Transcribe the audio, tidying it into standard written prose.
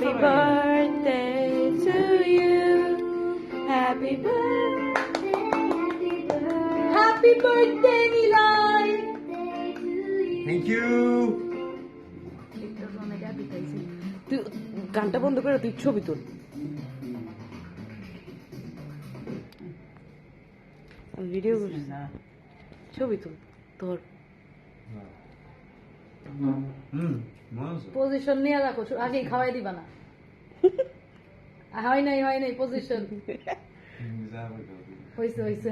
Happy birthday to you. Happy birthday. Happy birthday, Nilay. Thank you. তুই গানটা বন্ধ করে তুই ছবি তোল। ভিডিও ছবি তোল তোর পজিশন নিয়ে রাখো, আগেই খাওয়াই দিবা না। হয় নাই পজিশন হয়েছে।